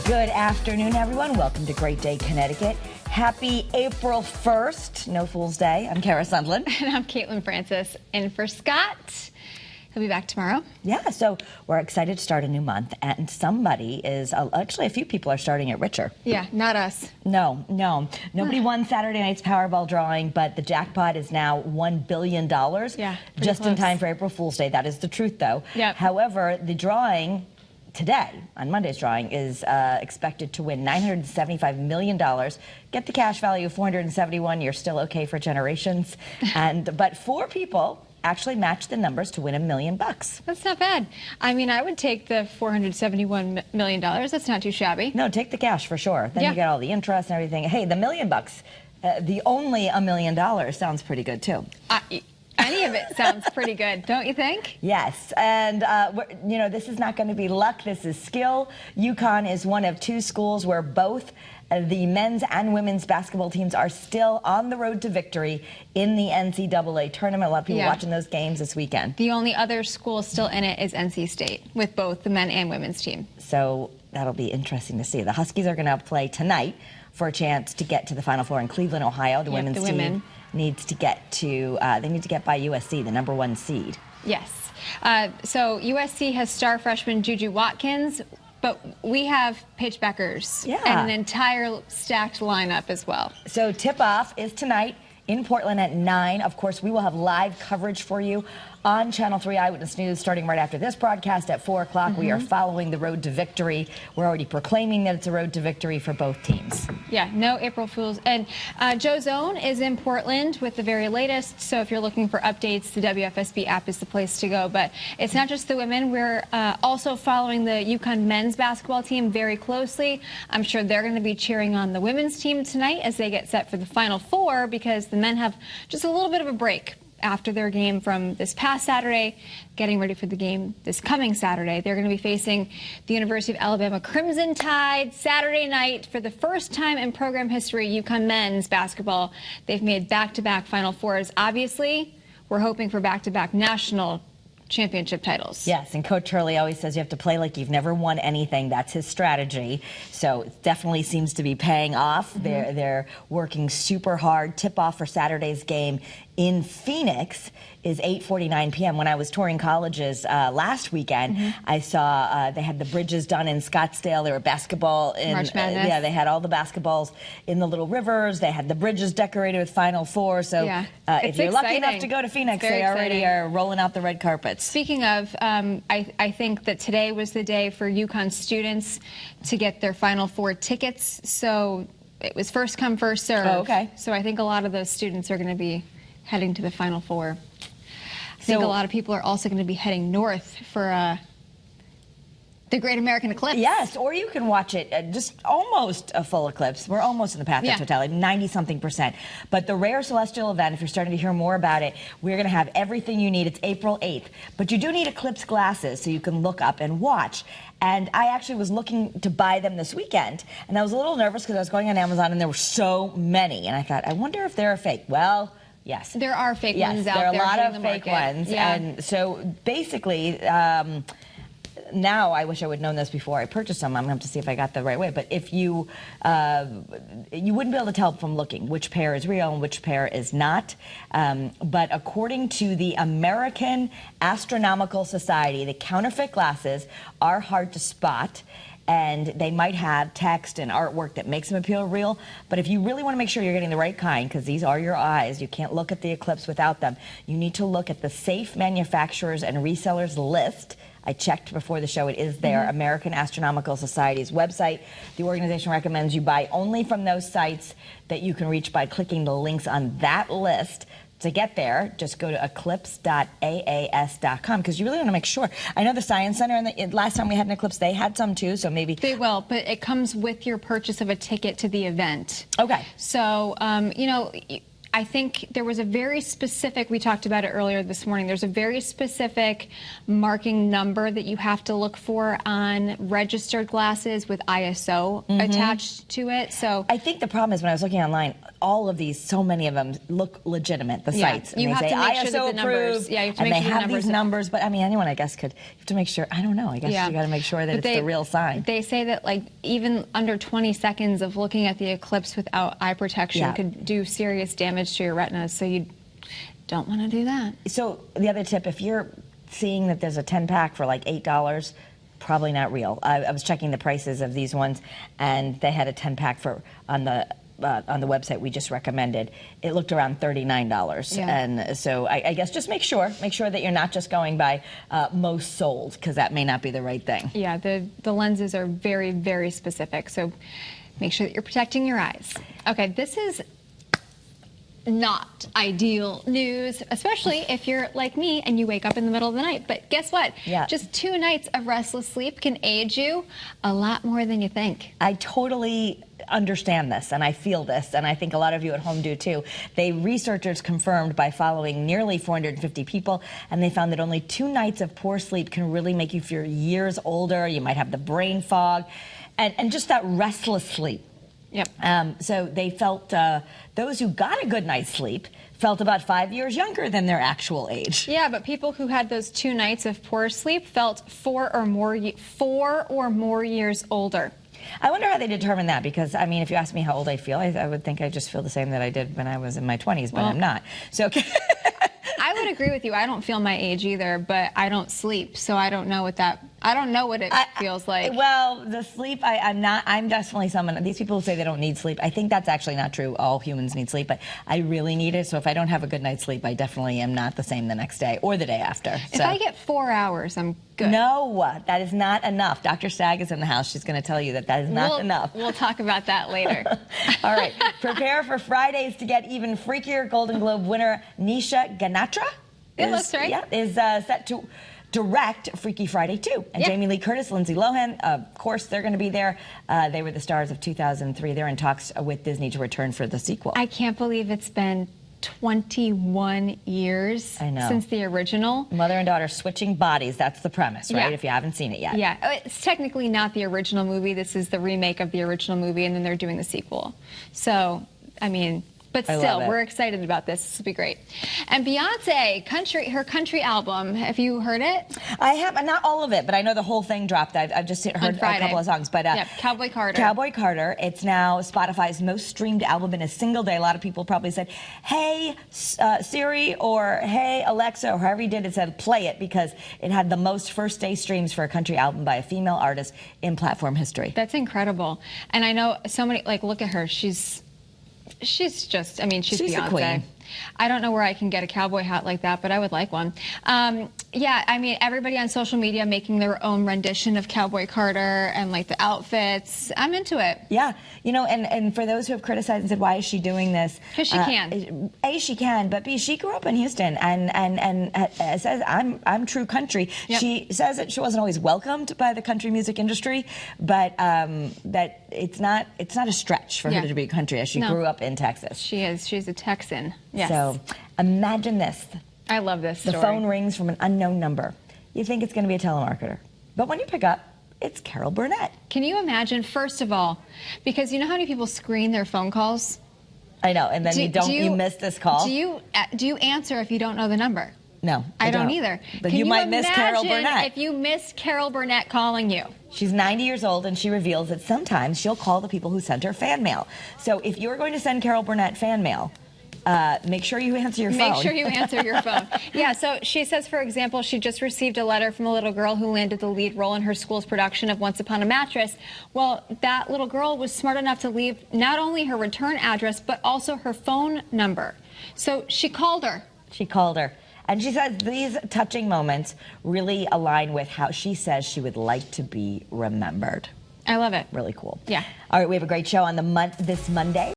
Good afternoon, everyone. Welcome to Great Day, Connecticut. Happy April 1st, No Fool's Day. I'm Kara Sundlin. And I'm Caitlin Francis. And for Scott, he'll be back tomorrow. Yeah, so we're excited to start a new month. And somebody is, actually a few people are starting it richer. Yeah, not us. No. Nobody won Saturday night's Powerball drawing, but the jackpot is now $1 billion. Yeah, just close. in time for April Fool's Day. That is the truth, though. Yep. However, the drawing today, on Monday's drawing, is expected to win $975 million. Get the cash value of $471. You're still okay for generations. But 4 people actually matched the numbers to win $1 million. That's not bad. I mean, I would take the $471 million. That's not too shabby. No, take the cash for sure. Then you get all the interest and everything. Hey, the $1 million, the only $1 million sounds pretty good too. Any of it sounds pretty good, don't you think? Yes, and you know, this is not going to be luck, this is skill. UConn is one of 2 schools where both the men's and women's basketball teams are still on the road to victory in the NCAA tournament. A lot of people watching those games this weekend. The only other school still in it is NC State, with both the men and women's team. So that'll be interesting to see. The Huskies are going to play tonight for a chance to get to the Final Four in Cleveland, Ohio. The women's team needs to get to, they need to get by USC, the #1 seed. Yes. So USC has star freshman Juju Watkins, but we have Paige Beckers and an entire stacked lineup as well. So tip-off is tonight in Portland at 9. Of course, we will have live coverage for you on Channel 3 Eyewitness News starting right after this broadcast at 4 o'clock. We are following the road to victory. We're already proclaiming that it's a road to victory for both teams. Yeah, no April Fools. And Joe Zone is in Portland with the very latest. So if you're looking for updates, the WFSB app is the place to go. But it's not just the women. We're also following the UConn men's basketball team very closely. I'm sure they're going to be cheering on the women's team tonight as they get set for the Final Four, because the men have just a little bit of a break after their game from this past Saturday, getting ready for the game this coming Saturday. They're going to be facing the University of Alabama Crimson Tide Saturday night. For the first time in program history, UConn men's basketball, they've made back-to-back Final Fours. Obviously, we're hoping for back-to-back national championship titles. Yes, and Coach Hurley always says you have to play like you've never won anything. That's his strategy. So it definitely seems to be paying off. They're working super hard. Tip-off for Saturday's game in Phoenix is 8:49 p.m. When I was touring colleges last weekend, I saw they had the bridges done in Scottsdale. There were basketball in March Madness. Yeah, they had all the basketballs in the little rivers. They had the bridges decorated with Final Four. So if you're lucky enough to go to Phoenix, they already are rolling out the red carpets. Speaking of, I think that today was the day for UConn students to get their Final Four tickets. So it was first come, first serve. Oh, okay. So I think a lot of those students are going to be heading to the Final Four. I think a lot of people are also going to be heading north for the Great American Eclipse. Yes, or you can watch it just almost a full eclipse. We're almost in the path of totality, 90-something%. But the rare celestial event, if you're starting to hear more about it, we're going to have everything you need. It's April 8th. But you do need eclipse glasses so you can look up and watch. And I actually was looking to buy them this weekend, and I was a little nervous because I was going on Amazon and there were so many. And I thought, I wonder if they're fake. Well, yes. There are fake ones out there. There are a lot of fake ones. Yeah. And so basically, now I wish I would have known this before I purchased them. I'm going to have to see if I got the right way. But if you wouldn't be able to tell from looking which pair is real and which pair is not. But according to the American Astronomical Society, the counterfeit glasses are hard to spot. And they might have text and artwork that makes them appear real. But if you really want to make sure you're getting the right kind, because these are your eyes, you can't look at the eclipse without them, you need to look at the Safe Manufacturers and Resellers list. I checked before the show. It is there, American Astronomical Society's website. The organization recommends you buy only from those sites that you can reach by clicking the links on that list. To get there, just go to eclipse.aas.com, because you really want to make sure. I know the Science Center, and last time we had an eclipse, they had some too, so maybe. They will, but it comes with your purchase of a ticket to the event. Okay. So, you know, I think there was a very specific, we talked about it earlier this morning, there's a very specific marking number that you have to look for on registered glasses with ISO attached to it. So I think the problem is when I was looking online, all of these, so many of them look legitimate, the sites. And you they have say to make ISO sure that the numbers, approved, you have to and make they sure the have numbers these numbers, but I mean, anyone, I guess, you have to make sure, I don't know, I guess you got to make sure that But it's the real sign. They say that like even under 20 seconds of looking at the eclipse without eye protection could do serious damage to your retinas, so you don't want to do that. So the other tip, if you're seeing that there's a 10-pack for like $8, probably not real. I was checking the prices of these ones, and they had a 10-pack for on the website we just recommended. It looked around $39, and so I guess just make sure that you're not just going by most sold, because that may not be the right thing. Yeah, the lenses are very, very specific, so make sure that you're protecting your eyes. Okay, this is not ideal news, especially if you're like me and you wake up in the middle of the night. But guess what? Just 2 nights of restless sleep can age you a lot more than you think. I totally understand this, and I feel this, and I think a lot of you at home do too. Researchers confirmed by following nearly 450 people, and they found that only 2 nights of poor sleep can really make you feel years older. You might have the brain fog, and just that restless sleep. Yep. So they felt those who got a good night's sleep felt about 5 years younger than their actual age. Yeah, but people who had those 2 nights of poor sleep felt 4 or more years older. I wonder how they determine that, because, I mean, if you ask me how old I feel, I would think I just feel the same that I did when I was in my 20s, but I'm not. So I would agree with you. I don't feel my age either, but I don't sleep, so I don't know what it feels like. Well, the sleep, I'm definitely someone, these people who say they don't need sleep, I think that's actually not true. All humans need sleep, but I really need it. So if I don't have a good night's sleep, I definitely am not the same the next day or the day after. If I get 4 hours, I'm good. No, that is not enough. Dr. Stagg is in the house. She's going to tell you that is not enough. We'll talk about that later. All right. Prepare for Fridays to get even freakier. Golden Globe winner Nisha Ganatra looks right. Yeah, is set to direct Freaky Friday 2. And Jamie Lee Curtis, Lindsay Lohan, of course, they're going to be there. They were the stars of 2003. They're in talks with Disney to return for the sequel. I can't believe it's been 21 years since the original. Mother and daughter switching bodies. That's the premise, right? If you haven't seen it yet. Yeah, it's technically not the original movie. This is the remake of the original movie, and then they're doing the sequel. So, I mean, but still, we're excited about this. This will be great. And Beyonce, her country album, have you heard it? I have, not all of it, but I know the whole thing dropped. I've just heard a couple of songs. But Cowboy Carter. Cowboy Carter. It's now Spotify's most streamed album in a single day. A lot of people probably said, hey, Siri, or hey, Alexa, or however you did it, said play it, because it had the most first-day streams for a country album by a female artist in platform history. That's incredible. And I know so many, like, look at her. She's just, I mean, she's Beyonce. A queen. I don't know where I can get a cowboy hat like that, but I would like one. Yeah, I mean, everybody on social media making their own rendition of Cowboy Carter and like the outfits. I'm into it. Yeah, you know, and for those who have criticized and said, why is she doing this? Because she can. A, she can, but B, she grew up in Houston and says, I'm true country. Yep. She says that she wasn't always welcomed by the country music industry, but that it's not a stretch for her to be country, as she grew up in Texas. She is. She's a Texan. Yes. So imagine this. I love this story. The phone rings from an unknown number. You think it's going to be a telemarketer. But when you pick up, it's Carol Burnett. Can you imagine, first of all, because you know how many people screen their phone calls? I know, and then you miss this call. Do you answer if you don't know the number? No, I don't either. But you might miss Carol Burnett. If you missed Carol Burnett calling you. She's 90 years old, and she reveals that sometimes she'll call the people who sent her fan mail. So if you're going to send Carol Burnett fan mail, make sure you answer your phone. Make sure you answer your phone. Yeah, so she says, for example, she just received a letter from a little girl who landed the lead role in her school's production of Once Upon a Mattress. Well, that little girl was smart enough to leave not only her return address, but also her phone number. So she called her. She called her. And she says these touching moments really align with how she says she would like to be remembered. I love it. Really cool. Yeah. All right, we have a great show on this Monday.